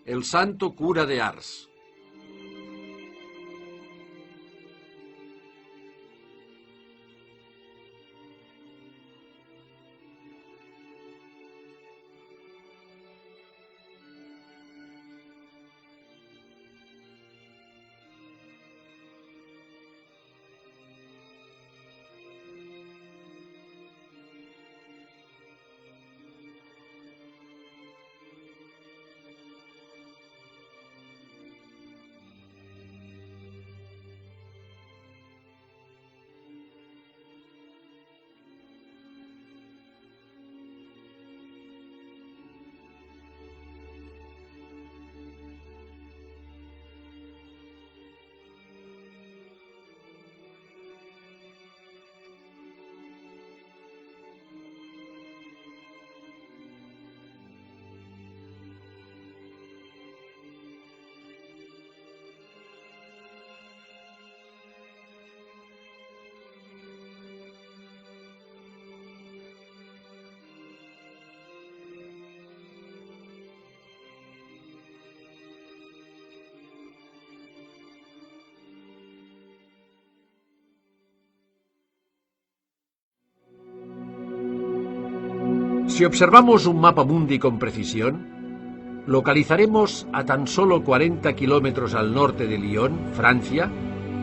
el santo cura de Ars. Si observamos un mapa mundi con precisión, localizaremos a tan solo 40 kilómetros al norte de Lyon, Francia,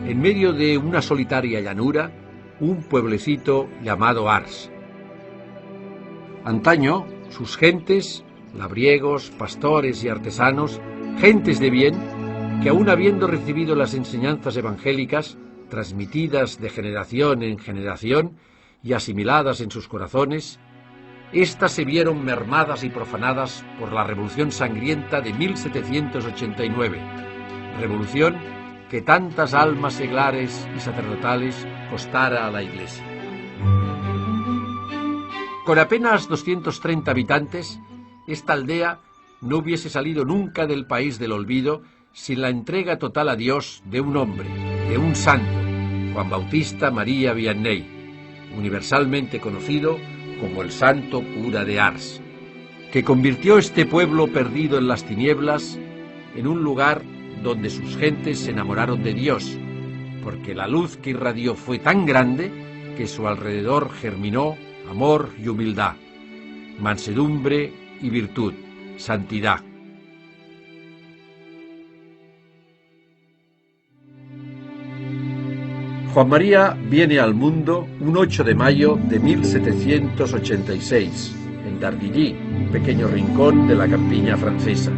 en medio de una solitaria llanura, un pueblecito llamado Ars. Antaño, sus gentes, labriegos, pastores y artesanos, gentes de bien, que aun habiendo recibido las enseñanzas evangélicas, transmitidas de generación en generación y asimiladas en sus corazones, éstas se vieron mermadas y profanadas por la Revolución Sangrienta de 1789, revolución que tantas almas seglares y sacerdotales costara a la Iglesia. Con apenas 230 habitantes, esta aldea no hubiese salido nunca del país del olvido sin la entrega total a Dios de un hombre, de un santo, Juan Bautista María Vianney, universalmente conocido como el santo cura de Ars, que convirtió este pueblo perdido en las tinieblas en un lugar donde sus gentes se enamoraron de Dios, porque la luz que irradió fue tan grande que su alrededor germinó amor y humildad, mansedumbre y virtud, santidad. Juan María viene al mundo un 8 de mayo de 1786, en Dardilly, un pequeño rincón de la campiña francesa.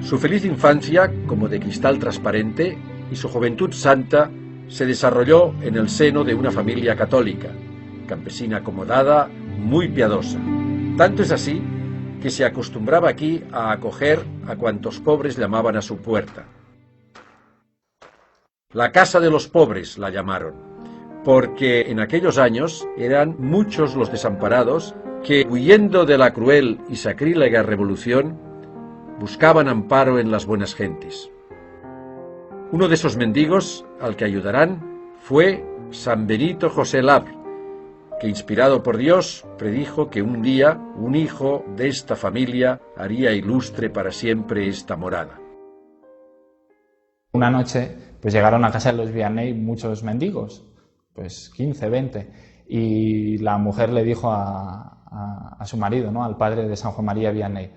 Su feliz infancia, como de cristal transparente, y su juventud santa se desarrolló en el seno de una familia católica, campesina acomodada, muy piadosa. Tanto es así que se acostumbraba aquí a acoger a cuantos pobres llamaban a su puerta. La casa de los pobres la llamaron, porque en aquellos años eran muchos los desamparados que, huyendo de la cruel y sacrílega revolución, buscaban amparo en las buenas gentes. Uno de esos mendigos al que ayudarán fue San Benito José Labre, que, inspirado por Dios, predijo que un día un hijo de esta familia haría ilustre para siempre esta morada. Una noche pues llegaron a casa de los Vianney muchos mendigos, pues 15, 20, y la mujer le dijo a su marido, ¿no?, al padre de San Juan María Vianney,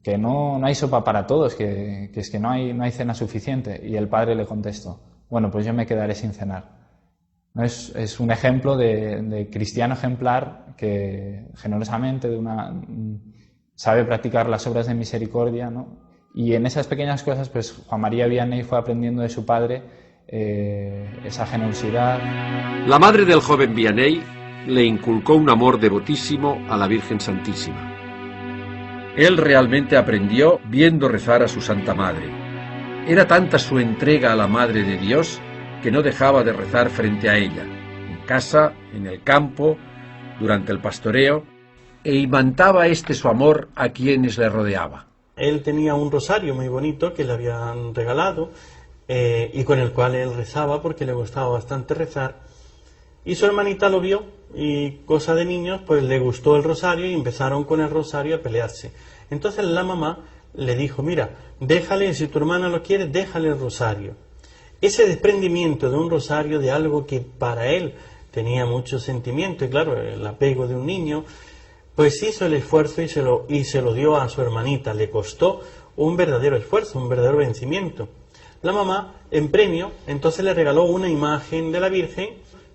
que no hay sopa para todos, que es que no hay cena suficiente. Y el padre le contestó, bueno, pues yo me quedaré sin cenar. ¿No? Es un ejemplo de cristiano ejemplar que generosamente sabe practicar las obras de misericordia, ¿no? Y en esas pequeñas cosas, pues Juan María Vianney fue aprendiendo de su padre esa generosidad. La madre del joven Vianney le inculcó un amor devotísimo a la Virgen Santísima. Él realmente aprendió viendo rezar a su Santa Madre. Era tanta su entrega a la Madre de Dios que no dejaba de rezar frente a ella, en casa, en el campo, durante el pastoreo, e imantaba su amor a quienes le rodeaba. Él tenía un rosario muy bonito que le habían regalado y con el cual él rezaba porque le gustaba bastante rezar. Y su hermanita lo vio y, cosa de niños, pues le gustó el rosario y empezaron con el rosario a pelearse. Entonces la mamá le dijo, mira, déjale, si tu hermana lo quiere, déjale el rosario. Ese desprendimiento de un rosario, de algo que para él tenía mucho sentimiento, y claro, el apego de un niño, pues hizo el esfuerzo y se lo dio a su hermanita. Le costó un verdadero esfuerzo, un verdadero vencimiento. La mamá, en premio, entonces le regaló una imagen de la Virgen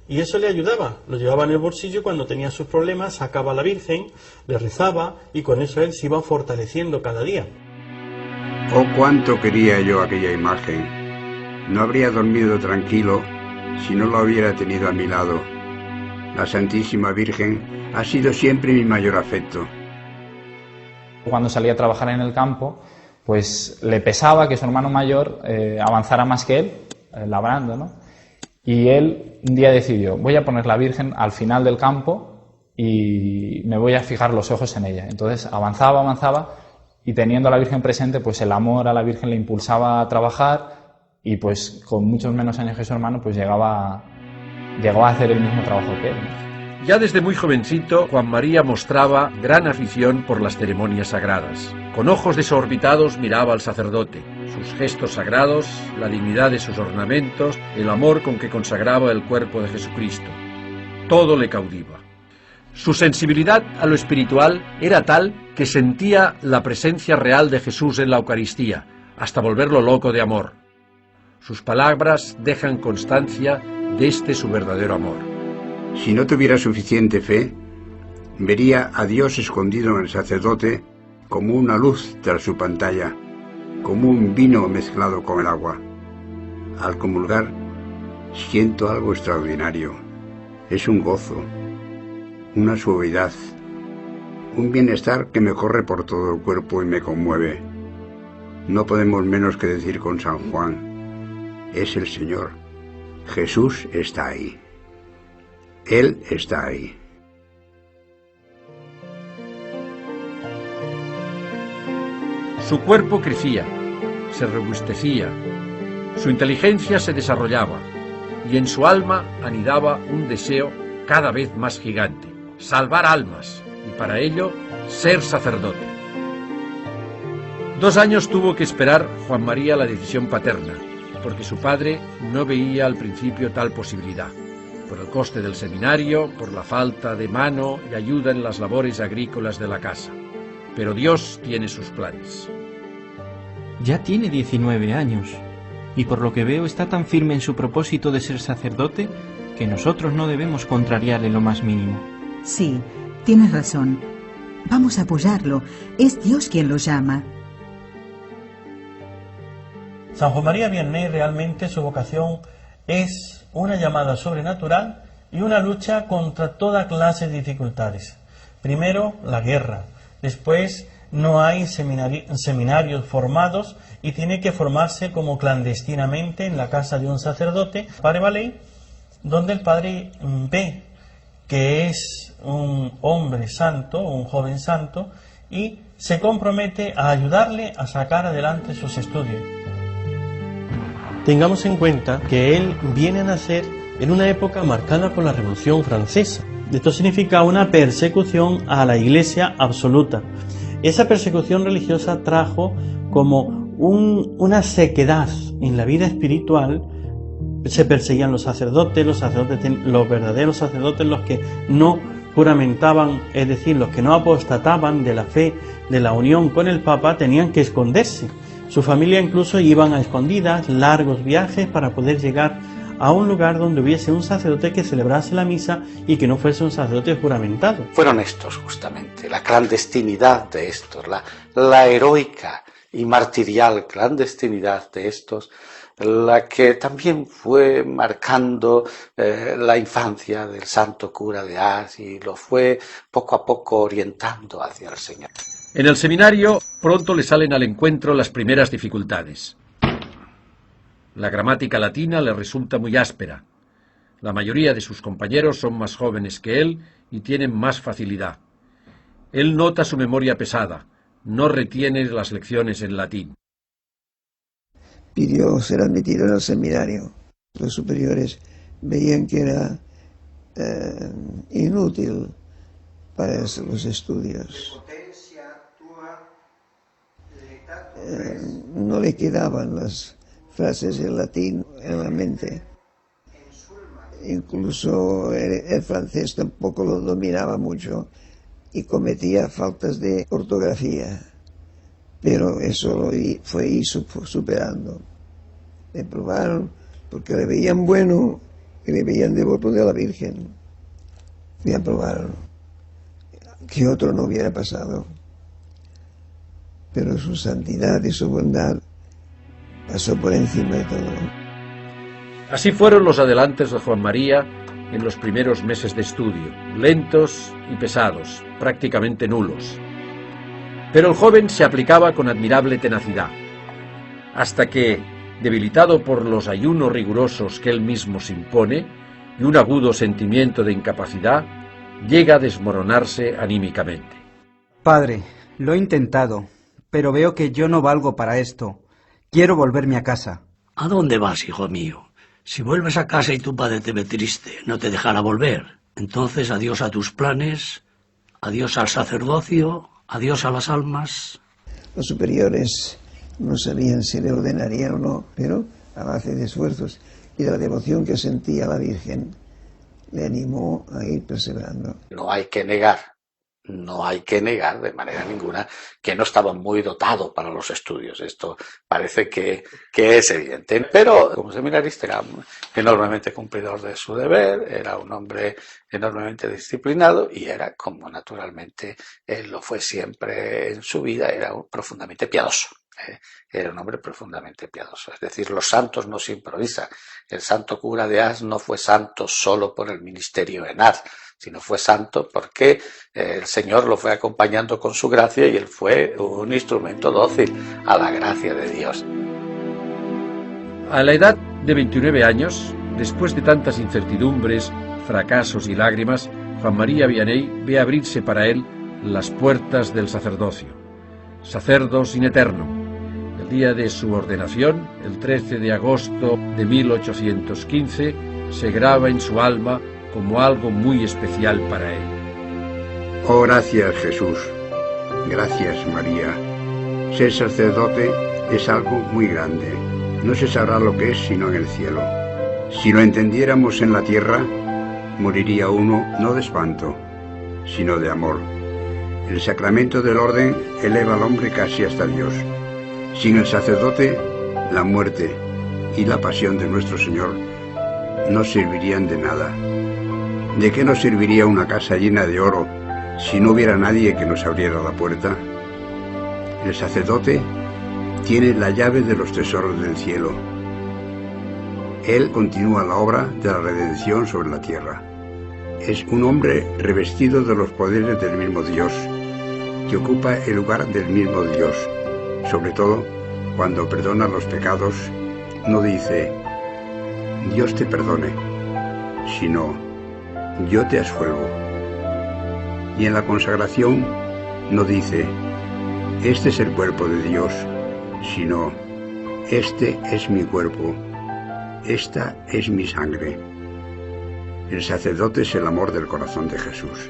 y eso le ayudaba. Lo llevaba en el bolsillo y cuando tenía sus problemas sacaba a la Virgen, le rezaba y con eso él se iba fortaleciendo cada día. Oh, cuánto quería yo aquella imagen. No habría dormido tranquilo si no la hubiera tenido a mi lado. La Santísima Virgen ha sido siempre mi mayor afecto. Cuando salía a trabajar en el campo, pues le pesaba que su hermano mayor avanzara más que él, labrando, ¿no? Y él un día decidió, voy a poner la Virgen al final del campo y me voy a fijar los ojos en ella. Entonces avanzaba y teniendo a la Virgen presente, pues el amor a la Virgen le impulsaba a trabajar y pues con muchos menos años que su hermano, pues llegó a hacer el mismo trabajo que él, ¿no? Ya desde muy jovencito, Juan María mostraba gran afición por las ceremonias sagradas. Con ojos desorbitados miraba al sacerdote, sus gestos sagrados, la dignidad de sus ornamentos, el amor con que consagraba el cuerpo de Jesucristo. Todo le cautiva. Su sensibilidad a lo espiritual era tal que sentía la presencia real de Jesús en la Eucaristía, hasta volverlo loco de amor. Sus palabras dejan constancia de este su verdadero amor. Si no tuviera suficiente fe, vería a Dios escondido en el sacerdote como una luz tras su pantalla, como un vino mezclado con el agua. Al comulgar, siento algo extraordinario. Es un gozo, una suavidad, un bienestar que me corre por todo el cuerpo y me conmueve. No podemos menos que decir con San Juan, es el Señor. Jesús está ahí. Él está ahí. Su cuerpo crecía, se robustecía, su inteligencia se desarrollaba y en su alma anidaba un deseo cada vez más gigante, salvar almas y para ello ser sacerdote. 2 años tuvo que esperar Juan María la decisión paterna, porque su padre no veía al principio tal posibilidad. Por el coste del seminario, por la falta de mano y ayuda en las labores agrícolas de la casa. Pero Dios tiene sus planes. Ya tiene 19 años, y por lo que veo está tan firme en su propósito de ser sacerdote que nosotros no debemos contrariarle lo más mínimo. Sí, tienes razón. Vamos a apoyarlo. Es Dios quien lo llama. San Juan María Vianney realmente su vocación es una llamada sobrenatural y una lucha contra toda clase de dificultades. Primero, la guerra. Después, no hay seminarios formados y tiene que formarse como clandestinamente en la casa de un sacerdote, Padre Valey, donde el padre ve que es un hombre santo, un joven santo, y se compromete a ayudarle a sacar adelante sus estudios. Tengamos en cuenta que él viene a nacer en una época marcada por la Revolución Francesa. Esto significa una persecución a la Iglesia absoluta. Esa persecución religiosa trajo como una sequedad en la vida espiritual. Se perseguían los verdaderos sacerdotes, los que no juramentaban, es decir, los que no apostataban de la fe, de la unión con el Papa, tenían que esconderse. Su familia incluso iban a escondidas, largos viajes para poder llegar a un lugar donde hubiese un sacerdote que celebrase la misa y que no fuese un sacerdote juramentado. Fueron estos justamente, la clandestinidad de estos, la heroica y martirial clandestinidad de estos, la que también fue marcando la infancia del santo cura de Ars y lo fue poco a poco orientando hacia el Señor. En el seminario pronto le salen al encuentro las primeras dificultades. La gramática latina le resulta muy áspera. La mayoría de sus compañeros son más jóvenes que él y tienen más facilidad. Él nota su memoria pesada, no retiene las lecciones en latín. Pidió ser admitido en el seminario. Los superiores veían que era inútil para los estudios. no le quedaban las frases en latín en la mente. Incluso el francés tampoco lo dominaba mucho y cometía faltas de ortografía. Pero eso lo fue ir superando. Le probaron porque le veían bueno y le veían devoto de la Virgen. Le aprobaron. Que otro no hubiera pasado. Pero su santidad y su bondad pasó por encima de todo. Así fueron los adelantos de Juan María en los primeros meses de estudio, lentos y pesados, prácticamente nulos. Pero el joven se aplicaba con admirable tenacidad, hasta que, debilitado por los ayunos rigurosos que él mismo se impone y un agudo sentimiento de incapacidad, llega a desmoronarse anímicamente. Padre, lo he intentado, pero veo que yo no valgo para esto. Quiero volverme a casa. ¿A dónde vas, hijo mío? Si vuelves a casa y tu padre te ve triste, no te dejará volver. Entonces adiós a tus planes, adiós al sacerdocio, adiós a las almas. Los superiores no sabían si le ordenarían o no, pero a base de esfuerzos y de la devoción que sentía la Virgen, le animó a ir perseverando. No hay que negar de manera ninguna que no estaba muy dotado para los estudios. Esto parece que es evidente. Pero como seminarista era enormemente cumplidor de su deber, era un hombre enormemente disciplinado y era, como naturalmente él lo fue siempre en su vida, era profundamente piadoso. Era un hombre profundamente piadoso. Es decir, los santos no se improvisan. El santo cura de Ars no fue santo solo por el ministerio en Ars, sino fue santo porque el Señor lo fue acompañando con su gracia y él fue un instrumento dócil a la gracia de Dios. A la edad de 29 años, después de tantas incertidumbres, fracasos y lágrimas, Juan María Vianney ve abrirse para él las puertas del sacerdocio. Sacerdos in eterno. El día de su ordenación, el 13 de agosto de 1815, se graba en su alma como algo muy especial para él. Oh, gracias Jesús, gracias María. Ser sacerdote es algo muy grande. No se sabrá lo que es sino en el cielo. Si lo entendiéramos en la tierra, moriría uno no de espanto, sino de amor. El sacramento del orden eleva al hombre casi hasta Dios. Sin el sacerdote, la muerte y la pasión de nuestro Señor no servirían de nada. ¿De qué nos serviría una casa llena de oro si no hubiera nadie que nos abriera la puerta? El sacerdote tiene la llave de los tesoros del cielo. Él continúa la obra de la redención sobre la tierra. Es un hombre revestido de los poderes del mismo Dios, que ocupa el lugar del mismo Dios. Sobre todo, cuando perdona los pecados, no dice, Dios te perdone, sino, yo te absuelvo. Y en la consagración no dice, este es el cuerpo de Dios, sino, este es mi cuerpo, esta es mi sangre. El sacerdote es el amor del corazón de Jesús.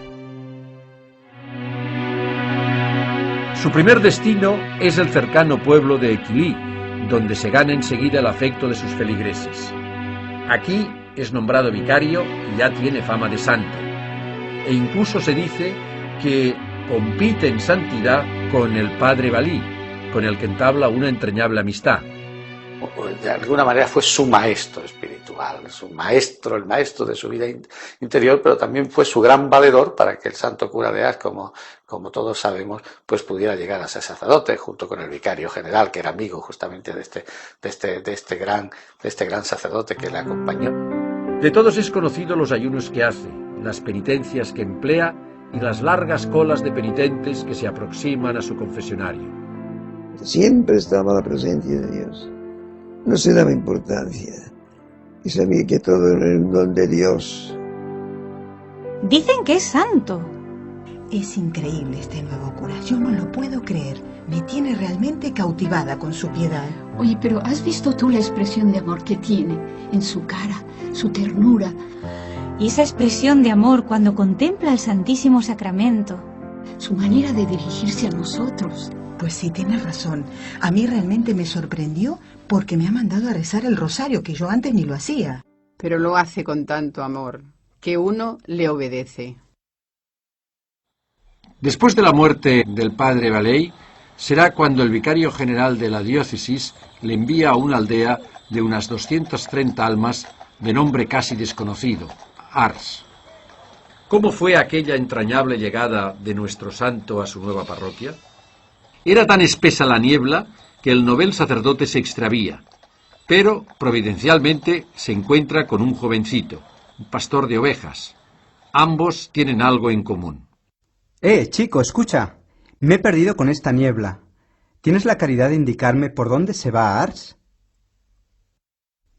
Su primer destino es el cercano pueblo de Équilí, donde se gana enseguida el afecto de sus feligreses. Aquí es nombrado vicario y ya tiene fama de santo. E incluso se dice que compite en santidad con el padre Balí, con el que entabla una entrañable amistad. De alguna manera fue su maestro espiritual, su maestro, el maestro de su vida interior, pero también fue su gran valedor para que el santo cura de Ars, como todos sabemos, pues pudiera llegar a ser sacerdote, junto con el vicario general, que era amigo justamente de este gran sacerdote que le acompañó. De todos es conocido los ayunos que hace, las penitencias que emplea y las largas colas de penitentes que se aproximan a su confesionario. Siempre estaba la presencia de Dios. No se daba importancia y sabía que todo era el don de Dios. Dicen que es santo. Es increíble este nuevo cura, yo no lo puedo creer. Me tiene realmente cautivada con su piedad. Oye, pero ¿has visto tú la expresión de amor que tiene en su cara, su ternura? Y esa expresión de amor cuando contempla el Santísimo Sacramento. su manera de dirigirse a nosotros. Pues sí, tienes razón. A mí realmente me sorprendió porque me ha mandado a rezar el rosario, que yo antes ni lo hacía. Pero lo hace con tanto amor, que uno le obedece. Después de la muerte del padre Valey, será cuando el vicario general de la diócesis le envía a una aldea de unas 230 almas de nombre casi desconocido, Ars. ¿Cómo fue aquella entrañable llegada de nuestro santo a su nueva parroquia? Era tan espesa la niebla que el novel sacerdote se extravía, pero providencialmente se encuentra con un jovencito, un pastor de ovejas. Ambos tienen algo en común. Chico, escucha. Me he perdido con esta niebla. ¿Tienes la caridad de indicarme por dónde se va a Ars?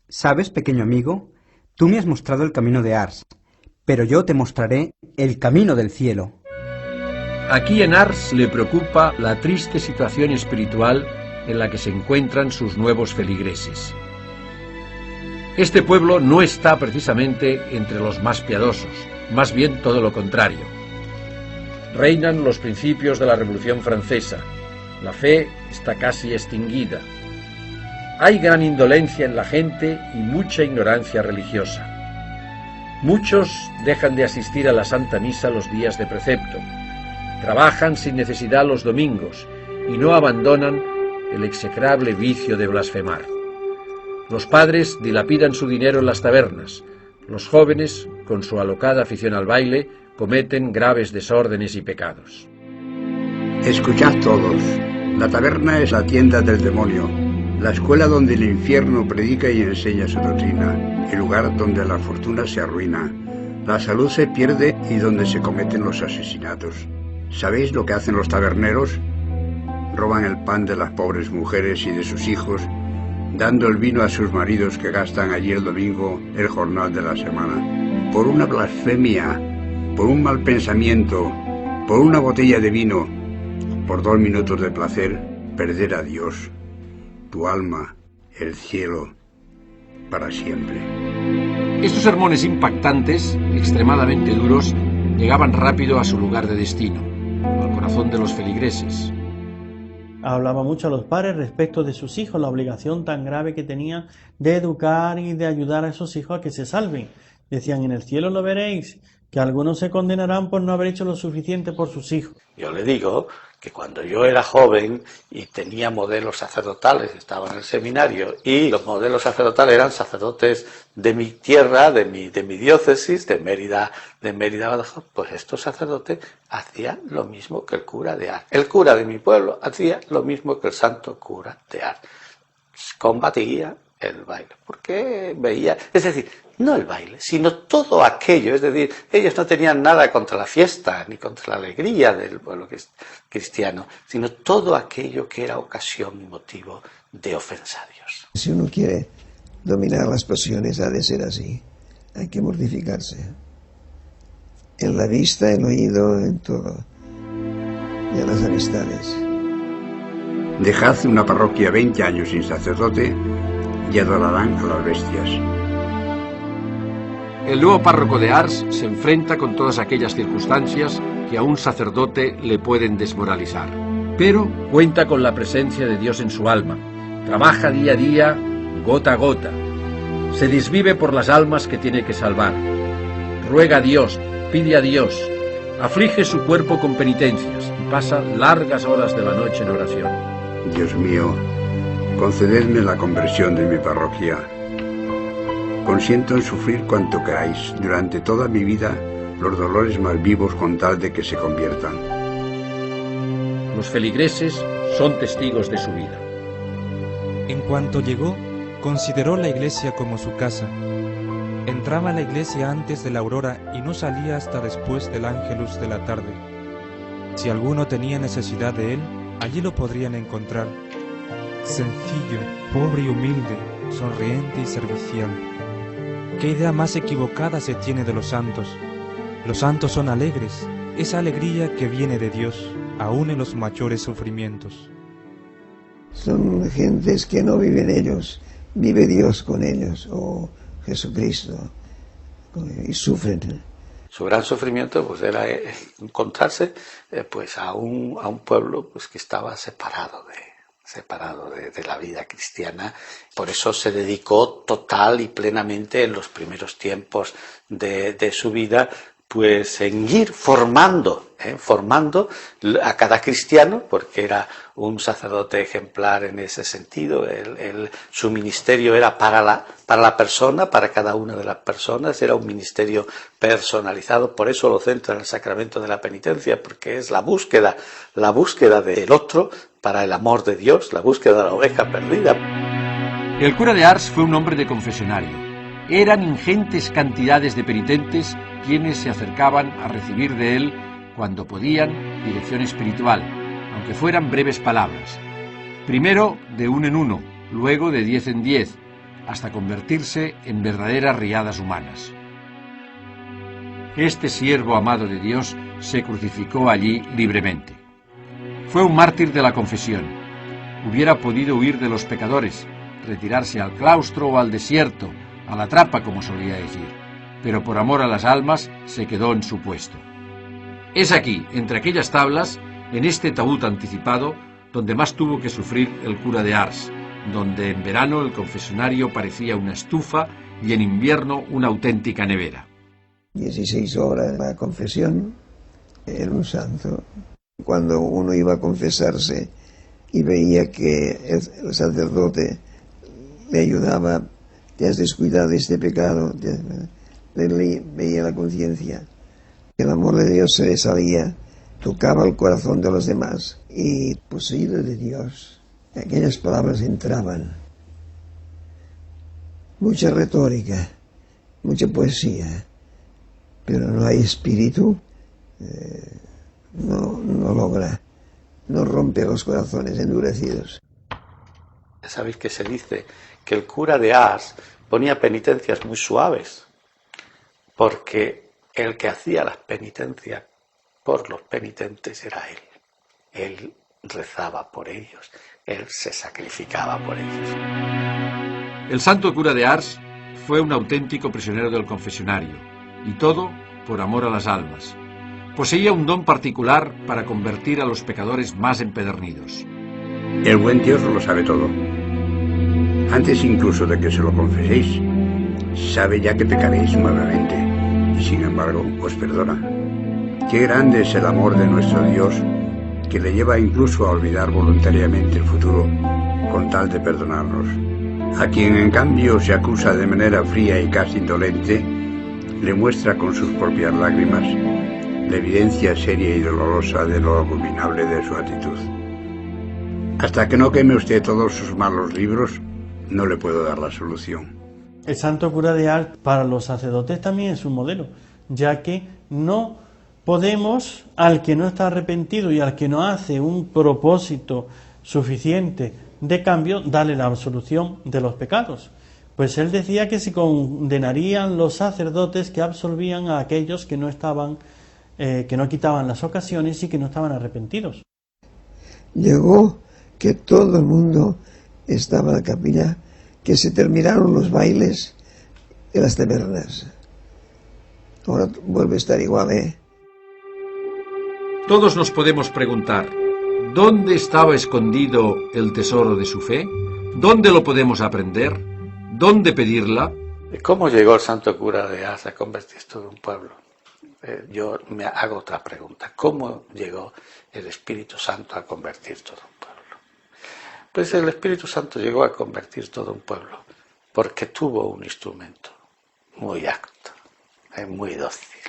¿Sabes, pequeño amigo? Tú me has mostrado el camino de Ars, pero yo te mostraré el camino del cielo. Aquí en Ars le preocupa la triste situación espiritual en la que se encuentran sus nuevos feligreses. Este pueblo no está precisamente entre los más piadosos, más bien todo lo contrario. Reinan los principios de la Revolución Francesa. La fe está casi extinguida. Hay gran indolencia en la gente y mucha ignorancia religiosa. Muchos dejan de asistir a la Santa Misa los días de precepto. Trabajan sin necesidad los domingos y no abandonan el execrable vicio de blasfemar. Los padres dilapidan su dinero en las tabernas. Los jóvenes, con su alocada afición al baile, cometen graves desórdenes y pecados. Escuchad todos. La taberna es la tienda del demonio, la escuela donde el infierno predica y enseña su doctrina, el lugar donde la fortuna se arruina, la salud se pierde y donde se cometen los asesinatos. ¿Sabéis lo que hacen los taberneros? Roban el pan de las pobres mujeres y de sus hijos, dando el vino a sus maridos que gastan allí el domingo el jornal de la semana. Por una blasfemia, por un mal pensamiento, por una botella de vino, por 2 minutos de placer, perder a Dios, tu alma, el cielo, para siempre. Estos sermones impactantes, extremadamente duros, llegaban rápido a su lugar de destino, al corazón de los feligreses. Hablaba mucho a los padres respecto de sus hijos, la obligación tan grave que tenían de educar y de ayudar a esos hijos a que se salven. Decían, en el cielo lo veréis, que algunos se condenarán por no haber hecho lo suficiente por sus hijos. Yo le digo que cuando yo era joven y tenía modelos sacerdotales, estaba en el seminario, y los modelos sacerdotales eran sacerdotes de mi tierra, de mi diócesis, de Mérida, Badajoz, pues estos sacerdotes hacían lo mismo que el cura de Ars. El cura de mi pueblo hacía lo mismo que el santo cura de Ars. Combatía el baile, porque veía, es decir, no el baile, sino todo aquello, es decir, ellos no tenían nada contra la fiesta, ni contra la alegría del pueblo cristiano, sino todo aquello que era ocasión y motivo de ofensa a Dios. Si uno quiere dominar las pasiones, ha de ser así, hay que mortificarse, en la vista, en el oído, en todo, y en las amistades. Dejad una parroquia 20 años sin sacerdote y adorarán a las bestias. El nuevo párroco de Ars se enfrenta con todas aquellas circunstancias que a un sacerdote le pueden desmoralizar. Pero cuenta con la presencia de Dios en su alma. Trabaja día a día, gota a gota. Se desvive por las almas que tiene que salvar. Ruega a Dios, pide a Dios. Aflige su cuerpo con penitencias y pasa largas horas de la noche en oración. Dios mío, concededme la conversión de mi parroquia. Consiento en sufrir cuanto queráis durante toda mi vida los dolores más vivos con tal de que se conviertan. Los feligreses son testigos de su vida. En cuanto llegó, consideró la iglesia como su casa. Entraba a la iglesia antes de la aurora y no salía hasta después del ángelus de la tarde. Si alguno tenía necesidad de él, allí lo podrían encontrar. Sencillo, pobre y humilde, sonriente y servicial. ¿Qué idea más equivocada se tiene de los santos? Los santos son alegres, esa alegría que viene de Dios, aún en los mayores sufrimientos. Son gentes que no viven ellos, vive Dios con ellos, o Jesucristo, y sufren. Su gran sufrimiento pues era encontrarse pues a un pueblo pues que estaba separado de la vida cristiana. Por eso se dedicó total y plenamente en los primeros tiempos de su vida pues en ir formando a cada cristiano, porque era un sacerdote ejemplar en ese sentido. Su ministerio era para la persona, para cada una de las personas, era un ministerio personalizado. Por eso lo centra en el sacramento de la penitencia, porque es la búsqueda del otro para el amor de Dios, la búsqueda de la oveja perdida. El cura de Ars fue un hombre de confesionario. Eran ingentes cantidades de penitentes quienes se acercaban a recibir de él, cuando podían, dirección espiritual, aunque fueran breves palabras. Primero de 1 en 1, luego de 10 en 10, hasta convertirse en verdaderas riadas humanas. Este siervo amado de Dios se crucificó allí libremente. Fue un mártir de la confesión. Hubiera podido huir de los pecadores, retirarse al claustro o al desierto, a la trapa, como solía decir, pero por amor a las almas se quedó en su puesto. Es aquí, entre aquellas tablas, en este taúd anticipado, donde más tuvo que sufrir el cura de Ars, donde en verano el confesionario parecía una estufa y en invierno una auténtica nevera. 16 horas la confesión, era un santo. Cuando uno iba a confesarse y veía que el sacerdote le ayudaba, te has descuidado de este pecado, veía la conciencia. El amor de Dios se le salía, tocaba el corazón de los demás y poseído de Dios, aquellas palabras entraban. Mucha retórica, mucha poesía, pero no hay espíritu, no logra, no rompe los corazones endurecidos. Sabéis que se dice que el cura de Ars ponía penitencias muy suaves, porque el que hacía las penitencias por los penitentes era él. Él rezaba por ellos, él se sacrificaba por ellos. El santo cura de Ars fue un auténtico prisionero del confesionario, y todo por amor a las almas. Poseía un don particular para convertir a los pecadores más empedernidos. El buen Dios lo sabe todo. Antes incluso de que se lo confeséis, sabe ya que pecaréis nuevamente, y sin embargo os perdona. Qué grande es el amor de nuestro Dios, que le lleva incluso a olvidar voluntariamente el futuro con tal de perdonarnos. A quien en cambio se acusa de manera fría y casi indolente, le muestra con sus propias lágrimas la evidencia seria y dolorosa de lo abominable de su actitud. Hasta que no queme usted todos sus malos libros, no le puedo dar la solución. El santo cura de Ars para los sacerdotes también es un modelo, ya que no podemos, al que no está arrepentido y al que no hace un propósito suficiente de cambio, darle la absolución de los pecados. Pues él decía que se condenarían los sacerdotes que absolvían a aquellos que no estaban, que no quitaban las ocasiones y que no estaban arrepentidos. Llegó que todo el mundo estaba en la capilla, que se terminaron los bailes de las tabernas. Ahora vuelve a estar igual, ¿eh? Todos nos podemos preguntar, ¿dónde estaba escondido el tesoro de su fe? ¿Dónde lo podemos aprender? ¿Dónde pedirla? ¿Cómo llegó el santo cura de Ars a convertir todo un pueblo? Yo me hago otra pregunta. ¿Cómo llegó el Espíritu Santo a convertir todo un pueblo? Pues el Espíritu Santo llegó a convertir todo un pueblo porque tuvo un instrumento muy apto, muy dócil,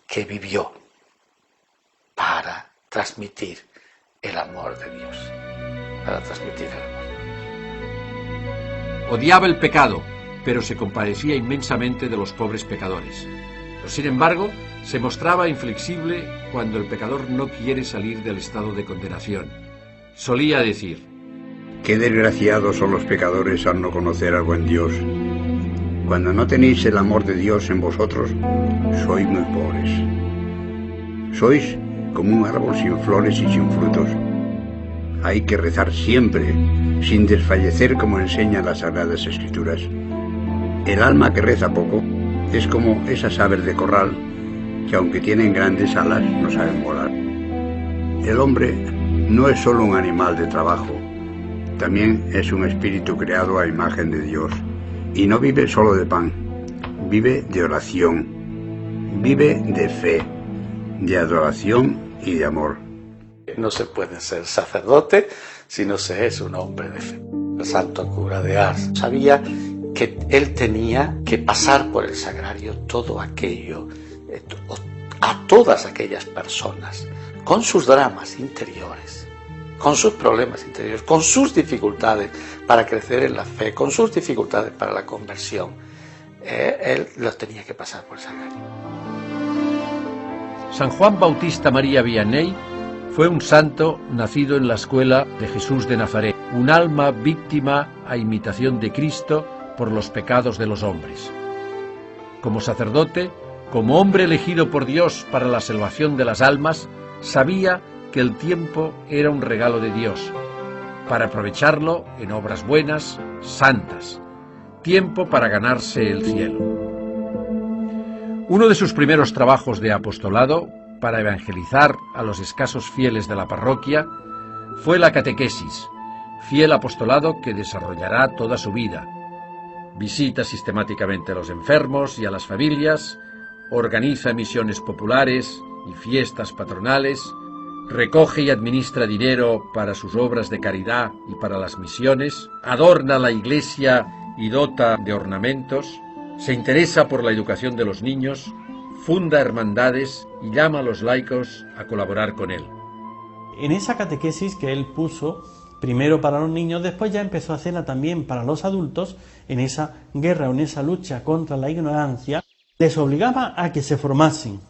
que vivió para transmitir el amor de Dios, Odiaba el pecado, pero se compadecía inmensamente de los pobres pecadores. Pero, sin embargo, se mostraba inflexible cuando el pecador no quiere salir del estado de condenación. Solía decir: qué desgraciados son los pecadores al no conocer al buen Dios. Cuando no tenéis el amor de Dios en vosotros, sois muy pobres. Sois como un árbol sin flores y sin frutos. Hay que rezar siempre, sin desfallecer como enseñan las Sagradas Escrituras. El alma que reza poco Es como esas aves de corral que aunque tienen grandes alas no saben volar. El hombre no es solo un animal de trabajo, también es un espíritu creado a imagen de Dios. Y no vive solo de pan, vive de oración, vive de fe, de adoración y de amor. No se puede ser sacerdote si no se es un hombre de fe. El santo cura de Ars sabía que él tenía que pasar por el sagrario todo aquello, a todas aquellas personas, con sus dramas interiores, con sus problemas interiores, con sus dificultades para crecer en la fe, con sus dificultades para la conversión. Él los tenía que pasar por el sagrario. San Juan Bautista María Vianney fue un santo nacido en la escuela de Jesús de Nazaret, un alma víctima a imitación de Cristo por los pecados de los hombres. Como sacerdote, como hombre elegido por Dios para la salvación de las almas, sabía que el tiempo era un regalo de Dios, para aprovecharlo en obras buenas, santas, tiempo para ganarse el cielo. Uno de sus primeros trabajos de apostolado, para evangelizar a los escasos fieles de la parroquia, fue la catequesis, fiel apostolado que desarrollará toda su vida. Visita sistemáticamente a los enfermos y a las familias, organiza misiones populares y fiestas patronales, recoge y administra dinero para sus obras de caridad y para las misiones, adorna la iglesia y dota de ornamentos, se interesa por la educación de los niños, funda hermandades y llama a los laicos a colaborar con él. En esa catequesis que él puso, primero para los niños, después ya empezó a hacerla también para los adultos, en esa guerra o en esa lucha contra la ignorancia, les obligaba a que se formasen,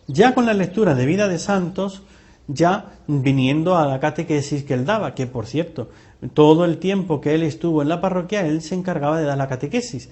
ya con la lectura de vida de santos, ya viniendo a la catequesis que él daba, que por cierto, todo el tiempo que él estuvo en la parroquia, él se encargaba de dar la catequesis.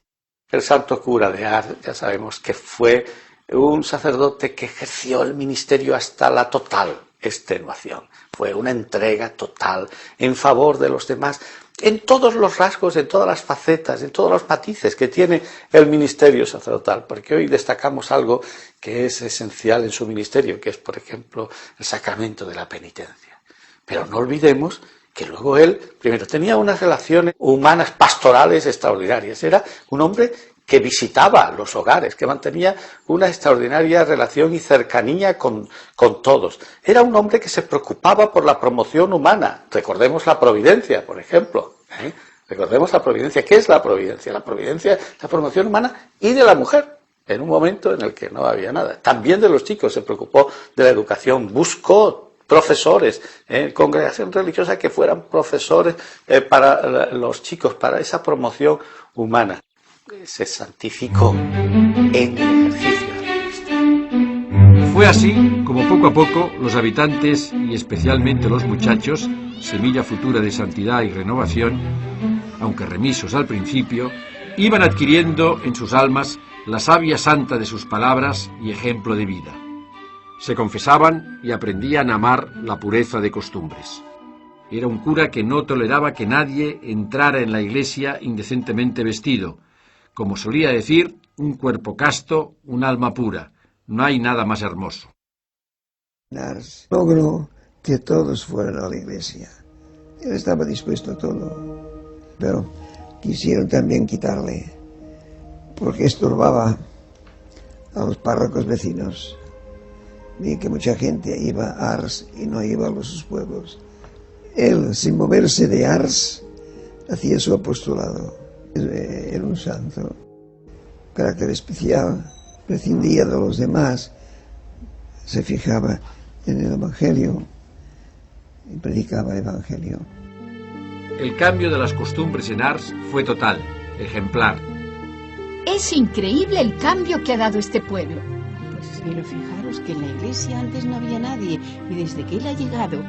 El santo cura de Ars, ya sabemos que fue un sacerdote que ejerció el ministerio hasta la total extenuación. Fue una entrega total en favor de los demás, en todos los rasgos, en todas las facetas, en todos los matices que tiene el ministerio sacerdotal, porque hoy destacamos algo que es esencial en su ministerio, que es, por ejemplo, el sacramento de la penitencia. Pero no olvidemos que luego él, primero, tenía unas relaciones humanas pastorales extraordinarias. Era un hombre que visitaba los hogares, que mantenía una extraordinaria relación y cercanía con todos. Era un hombre que se preocupaba por la promoción humana. Recordemos la providencia, por ejemplo. Recordemos la providencia. ¿Qué es la providencia? La providencia es la promoción humana y de la mujer, en un momento en el que no había nada. También de los chicos se preocupó de la educación, buscó profesores, congregación religiosa que fueran profesores para los chicos, para esa promoción humana. Se santificó en el ejercicio de la Eucaristía. Fue así como poco a poco los habitantes, y especialmente los muchachos, semilla futura de santidad y renovación, aunque remisos al principio, iban adquiriendo en sus almas la savia santa de sus palabras y ejemplo de vida. Se confesaban y aprendían a amar la pureza de costumbres. Era un cura que no toleraba que nadie entrara en la iglesia indecentemente vestido. Como solía decir, un cuerpo casto, un alma pura. No hay nada más hermoso. Ars logró que todos fueran a la iglesia. Él estaba dispuesto a todo, pero quisieron también quitarle, porque estorbaba a los párrocos vecinos. Vi que mucha gente iba a Ars y no iba a sus pueblos. Él, sin moverse de Ars, hacía su apostolado. Era un santo, carácter especial, prescindía de los demás, se fijaba en el Evangelio y predicaba el Evangelio. El cambio de las costumbres en Ars fue total, ejemplar. Es increíble el cambio que ha dado este pueblo. Pero fijaros que en la iglesia antes no había nadie y desde que él ha llegado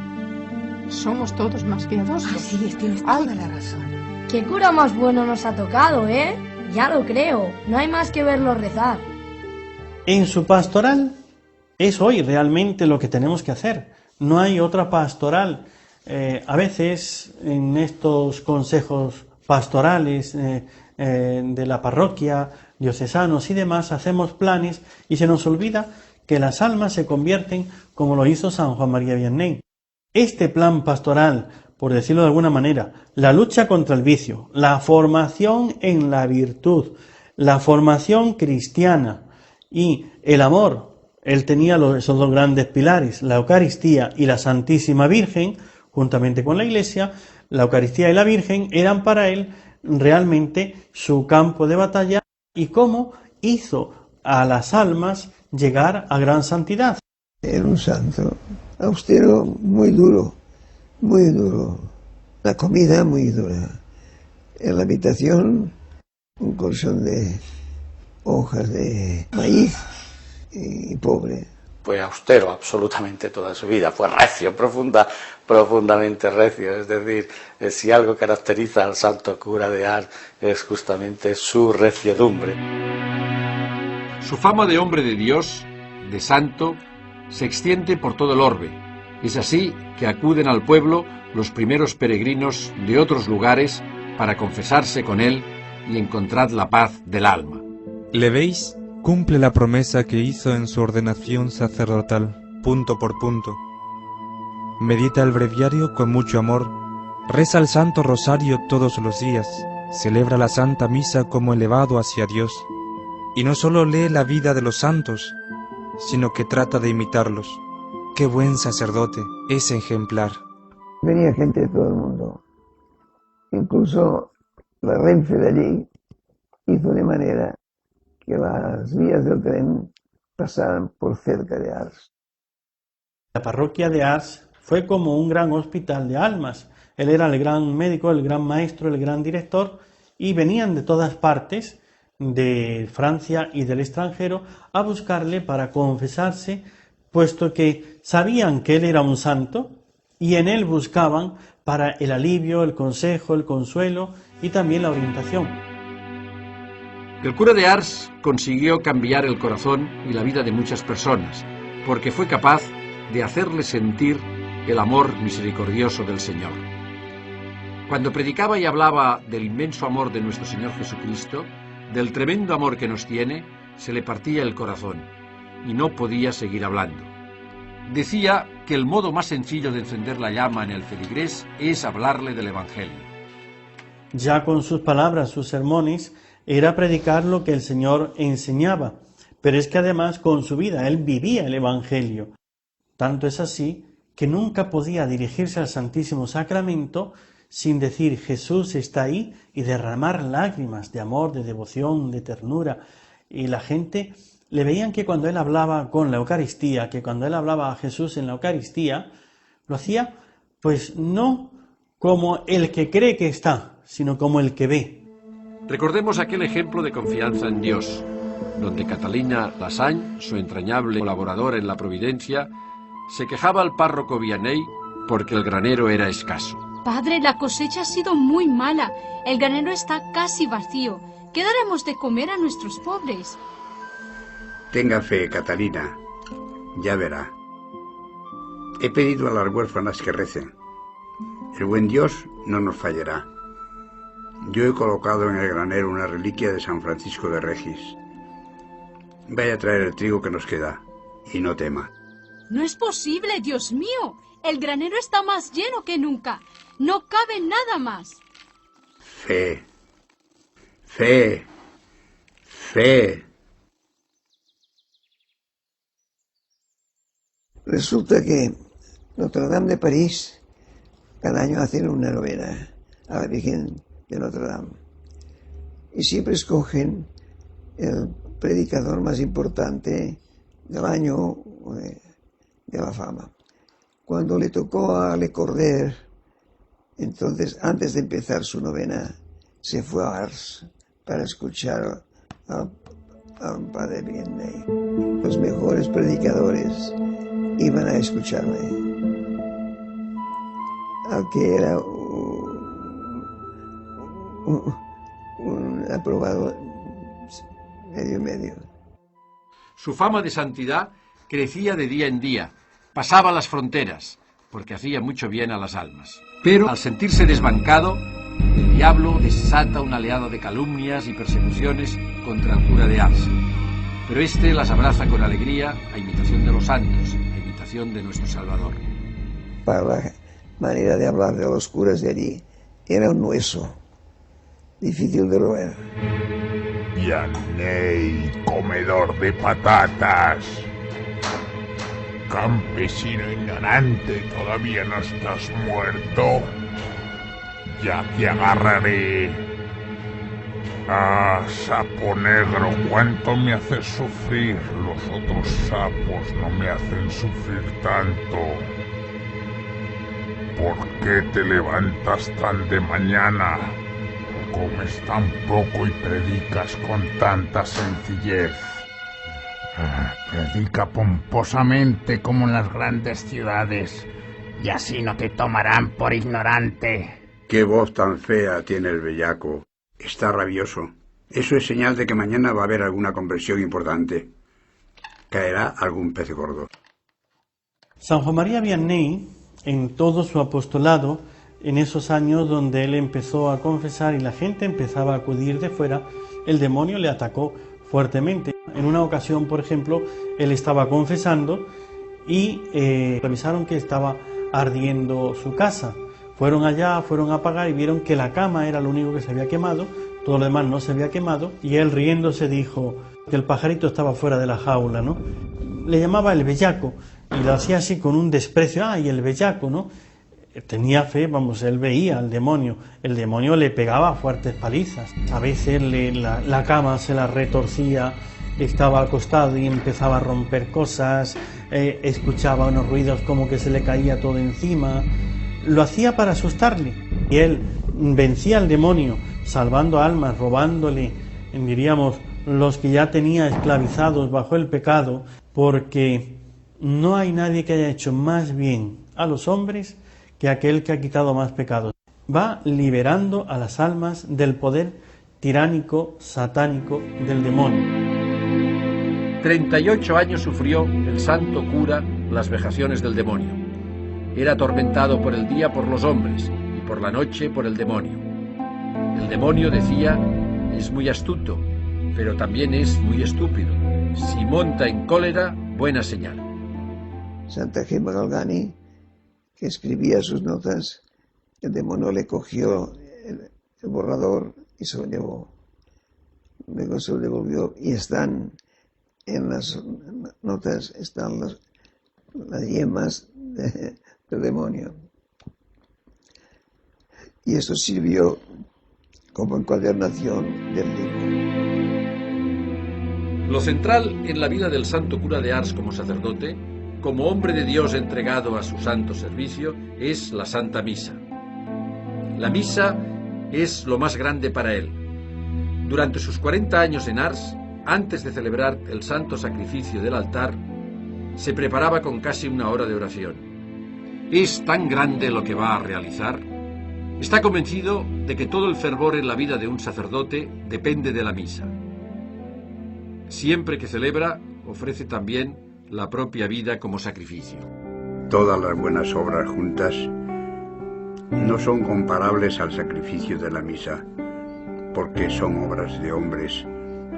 somos todos más piadosos. Así es, tienes toda la razón. ¡Qué cura más bueno nos ha tocado, eh! Ya lo creo, no hay más que verlo rezar. En su pastoral es hoy realmente lo que tenemos que hacer. No hay otra pastoral. A veces en estos consejos pastorales de la parroquia diocesanos y demás, hacemos planes y se nos olvida que las almas se convierten como lo hizo San Juan María Vianney. Este plan pastoral, por decirlo de alguna manera, la lucha contra el vicio, la formación en la virtud, la formación cristiana y el amor, él tenía esos dos grandes pilares, la Eucaristía y la Santísima Virgen, juntamente con la Iglesia. La Eucaristía y la Virgen eran para él realmente su campo de batalla y cómo hizo a las almas llegar a gran santidad. Era un santo austero, muy duro, muy duro. La comida muy dura. En la habitación un colchón de hojas de maíz y pobre. Fue austero absolutamente toda su vida, fue recio, profundamente recio, es decir, si algo caracteriza al santo cura de Ars es justamente su reciedumbre. Su fama de hombre de Dios, de santo, se extiende por todo el orbe. Es así que acuden al pueblo los primeros peregrinos de otros lugares para confesarse con él y encontrar la paz del alma. ¿Le veis? Cumple la promesa que hizo en su ordenación sacerdotal, punto por punto. Medita el breviario con mucho amor, reza el Santo Rosario todos los días, celebra la Santa Misa como elevado hacia Dios, y no solo lee la vida de los santos, sino que trata de imitarlos. ¡Qué buen sacerdote! Es ejemplar. Venía gente de todo el mundo. Incluso la Renfe de allí hizo de manera que las vías del tren pasaran por cerca de Ars. La parroquia de Ars fue como un gran hospital de almas. Él era el gran médico, el gran maestro, el gran director, y venían de todas partes, de Francia y del extranjero, a buscarle para confesarse, puesto que sabían que él era un santo, y en él buscaban para el alivio, el consejo, el consuelo y también la orientación. El cura de Ars consiguió cambiar el corazón y la vida de muchas personas, porque fue capaz de hacerles sentir el amor misericordioso del Señor. Cuando predicaba y hablaba del inmenso amor de nuestro Señor Jesucristo, del tremendo amor que nos tiene, se le partía el corazón y no podía seguir hablando. Decía que el modo más sencillo de encender la llama en el feligrés es hablarle del Evangelio. Ya con sus palabras, sus sermones, era predicar lo que el Señor enseñaba, pero es que además con su vida él vivía el Evangelio. Tanto es así que nunca podía dirigirse al Santísimo Sacramento sin decir Jesús está ahí y derramar lágrimas de amor, de devoción, de ternura. Y la gente le veían que cuando él hablaba con la Eucaristía, que cuando él hablaba a Jesús en la Eucaristía, lo hacía pues no como el que cree que está, sino como el que ve. Recordemos aquel ejemplo de confianza en Dios, donde Catalina Lassagne, su entrañable colaboradora en la Providencia, se quejaba al párroco Vianney porque el granero era escaso. Padre, la cosecha ha sido muy mala. El granero está casi vacío. ¿Qué daremos de comer a nuestros pobres? Tenga fe, Catalina. Ya verá. He pedido a las huérfanas que recen. El buen Dios no nos fallará. Yo he colocado en el granero una reliquia de San Francisco de Regis. Vaya a traer el trigo que nos queda, y no tema. No es posible, Dios mío. El granero está más lleno que nunca. No cabe nada más. Fe. Fe. Fe. Resulta que Notre Dame de París cada año hacen una novena a la Virgen de Notre Dame. Y siempre escogen el predicador más importante del año o de la fama. Cuando le tocó a Le Corder, entonces antes de empezar su novena, se fue a Ars para escuchar al padre Vianney. Los mejores predicadores iban a escucharle. Al que era un aprobado medio. Su fama de santidad crecía de día en día, pasaba las fronteras, porque hacía mucho bien a las almas. Pero al sentirse desbancado, el diablo desata una oleada de calumnias y persecuciones contra el cura de Ars, pero este las abraza con alegría a imitación de los santos, a imitación de nuestro Salvador. Para la manera de hablar de los curas de allí, era un hueso, difícil de roer. Vianney, comedor de patatas. Campesino ignorante, ¿todavía no estás muerto? Ya te agarraré. Ah, sapo negro, ¿cuánto me haces sufrir? Los otros sapos no me hacen sufrir tanto. ¿Por qué te levantas tan de mañana? Comes tan poco y predicas con tanta sencillez. Predica pomposamente como en las grandes ciudades, y así no te tomarán por ignorante. Qué voz tan fea tiene el bellaco. Está rabioso. Eso es señal de que mañana va a haber alguna conversión importante. Caerá algún pez gordo. San Juan María Vianney, en todo su apostolado, en esos años donde él empezó a confesar y la gente empezaba a acudir de fuera, el demonio le atacó fuertemente. En una ocasión, por ejemplo, él estaba confesando y avisaron que estaba ardiendo su casa. Fueron allá, fueron a apagar y vieron que la cama era lo único que se había quemado, todo lo demás no se había quemado, y él riéndose dijo que el pajarito estaba fuera de la jaula, ¿no? Le llamaba el bellaco y lo hacía así con un desprecio. ¡Ay, el bellaco!, ¿no? Tenía fe, vamos, él veía al demonio. El demonio le pegaba fuertes palizas. A veces la cama se la retorcía, estaba acostado y empezaba a romper cosas, escuchaba unos ruidos como que se le caía todo encima. Lo hacía para asustarle. Y él vencía al demonio, salvando almas, robándole, diríamos, los que ya tenía esclavizados bajo el pecado, porque no hay nadie que haya hecho más bien a los hombres que aquel que ha quitado más pecados. Va liberando a las almas del poder tiránico, satánico del demonio. 38 años sufrió el santo cura las vejaciones del demonio. Era atormentado por el día por los hombres y por la noche por el demonio. El demonio, decía, es muy astuto, pero también es muy estúpido. Si monta en cólera, buena señal. Santa Gemma Galgani, que escribía sus notas, el demonio le cogió el borrador y se lo llevó. Luego se lo devolvió y están en las notas, están las yemas del demonio. Y eso sirvió como encuadernación del libro. Lo central en la vida del santo cura de Ars como sacerdote, como hombre de Dios entregado a su santo servicio, es la Santa Misa. La misa es lo más grande para él. Durante sus 40 años en Ars, antes de celebrar el santo sacrificio del altar, se preparaba con casi una hora de oración. Es tan grande lo que va a realizar. Está convencido de que todo el fervor en la vida de un sacerdote depende de la misa. Siempre que celebra, ofrece también la propia vida como sacrificio. Todas las buenas obras juntas no son comparables al sacrificio de la misa, porque son obras de hombres,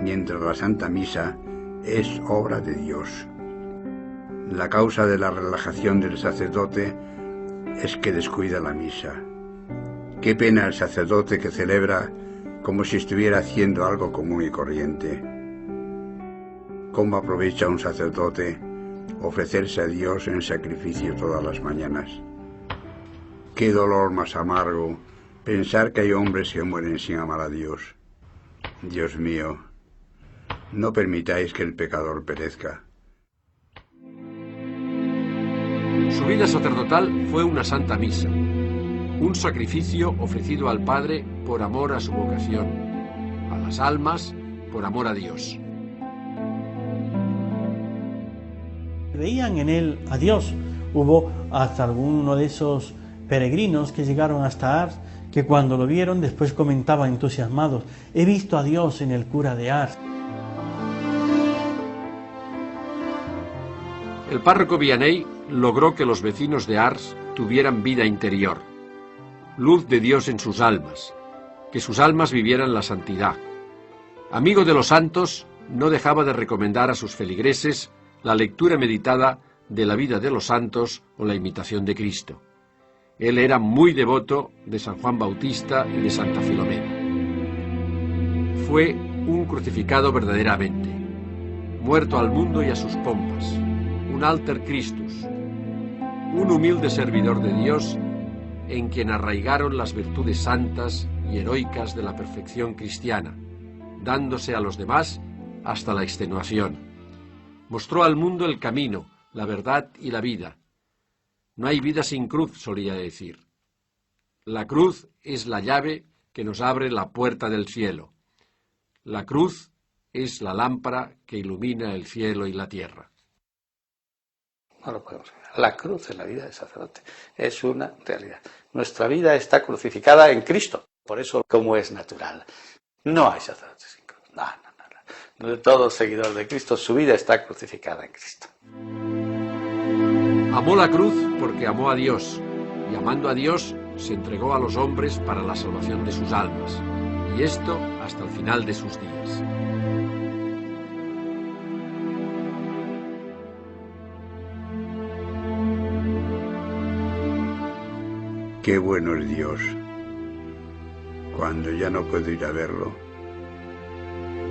mientras la Santa Misa es obra de Dios. La causa de la relajación del sacerdote es que descuida la misa. Qué pena el sacerdote que celebra como si estuviera haciendo algo común y corriente. ¿Cómo aprovecha un sacerdote ofrecerse a Dios en sacrificio todas las mañanas? Qué dolor más amargo pensar que hay hombres que mueren sin amar a Dios. Dios mío, no permitáis que el pecador perezca. Su vida sacerdotal fue una santa misa, un sacrificio ofrecido al Padre por amor a su vocación, a las almas por amor a Dios. Veían en él a Dios. Hubo hasta alguno de esos peregrinos que llegaron hasta Ars, que cuando lo vieron después comentaban entusiasmados: he visto a Dios en el cura de Ars. El párroco Vianney logró que los vecinos de Ars tuvieran vida interior, luz de Dios en sus almas, que sus almas vivieran la santidad. Amigo de los santos, no dejaba de recomendar a sus feligreses la lectura meditada de la vida de los santos o la imitación de Cristo. Él era muy devoto de San Juan Bautista y de Santa Filomena. Fue un crucificado verdaderamente, muerto al mundo y a sus pompas, un alter Christus, un humilde servidor de Dios en quien arraigaron las virtudes santas y heroicas de la perfección cristiana, dándose a los demás hasta la extenuación. Mostró al mundo el camino, la verdad y la vida. No hay vida sin cruz, solía decir. La cruz es la llave que nos abre la puerta del cielo. La cruz es la lámpara que ilumina el cielo y la tierra. No lo podemos negar. La cruz en la vida del sacerdote es una realidad. Nuestra vida está crucificada en Cristo. Por eso, como es natural, no hay sacerdote sin cruz. No. Todo seguidor de Cristo, su vida está crucificada en Cristo. Amó la cruz porque amó a Dios, y amando a Dios se entregó a los hombres para la salvación de sus almas, y esto hasta el final de sus días. Qué bueno es Dios. Cuando ya no puedo ir a verlo,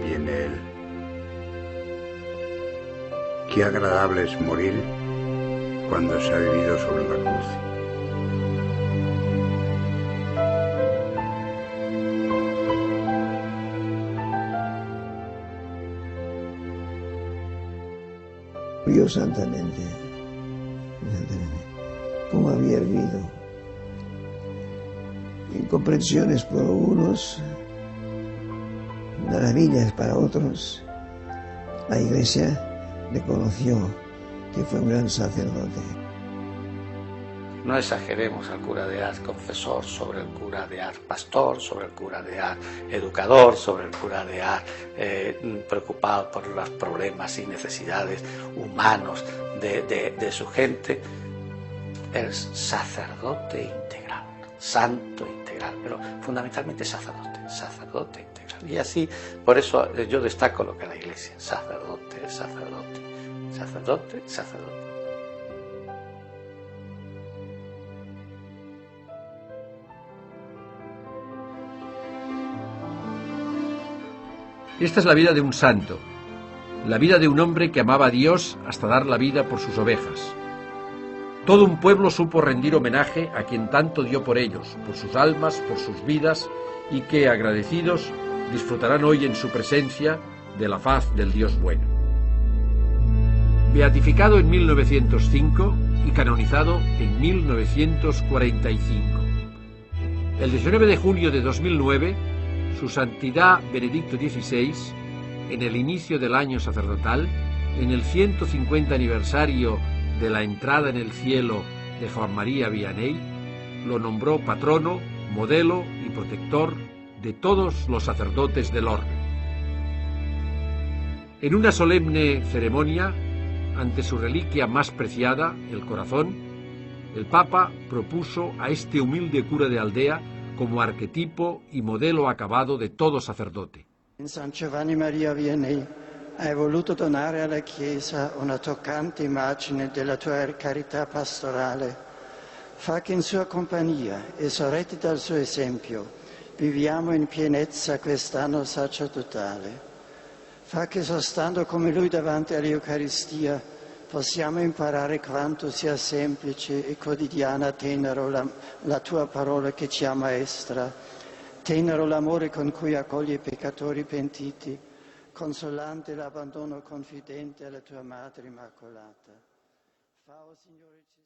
viene Él. Qué agradable es morir cuando se ha vivido sobre la cruz. Murió santamente, como había vivido. Incomprensiones por unos, maravillas para otros. La Iglesia reconoció que fue un gran sacerdote. No exageremos al cura de Ars confesor sobre el cura de Ars pastor, sobre el cura de Ars educador, sobre el cura de Ars preocupado por los problemas y necesidades humanos de su gente. Es sacerdote integral, santo integral, pero fundamentalmente sacerdote integral. Y así, por eso yo destaco lo que es la Iglesia, sacerdote, sacerdote, sacerdote, sacerdote. Esta es la vida de un santo, la vida de un hombre que amaba a Dios hasta dar la vida por sus ovejas. Todo un pueblo supo rendir homenaje a quien tanto dio por ellos, por sus almas, por sus vidas, y que, agradecidos, disfrutarán hoy en su presencia de la faz del Dios bueno. Beatificado en 1905 y canonizado en 1945. El 19 de junio de 2009, Su Santidad Benedicto XVI, en el inicio del año sacerdotal, en el 150 aniversario de la entrada en el cielo de Juan María Vianney, lo nombró patrono, modelo y protector de todos los sacerdotes del orbe. En una solemne ceremonia, ante su reliquia más preciada, el corazón, el Papa propuso a este humilde cura de aldea como arquetipo y modelo acabado de todo sacerdote. In San Giovanni Maria Vianney hai voluto donare alla Chiesa una toccante immagine della tua carità pastorale. Fa che in sua compagnia e sorretti dal suo esempio viviamo in pienezza quest'anno sacerdotale. Fa che sostando come Lui davanti all'Eucaristia possiamo imparare quanto sia semplice e quotidiana tenero la tua parola che ci ammaestra, tenero l'amore con cui accoglie i peccatori pentiti, consolante l'abbandono confidente alla tua Madre Immacolata. Fa, oh Signore Gesù.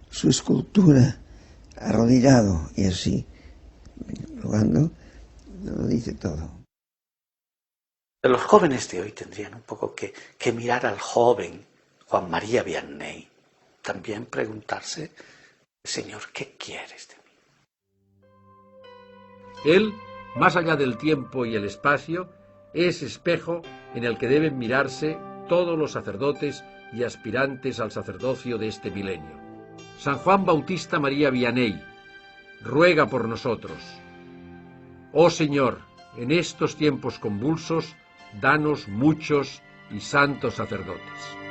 Su escultura, arrodillado y así, rogando, lo dice todo. Los jóvenes de hoy tendrían un poco que mirar al joven Juan María Vianney, también preguntarse, Señor, ¿qué quieres de mí? Él, más allá del tiempo y el espacio, es espejo en el que deben mirarse todos los sacerdotes y aspirantes al sacerdocio de este milenio. San Juan Bautista María Vianney, ruega por nosotros. Oh Señor, en estos tiempos convulsos, danos muchos y santos sacerdotes.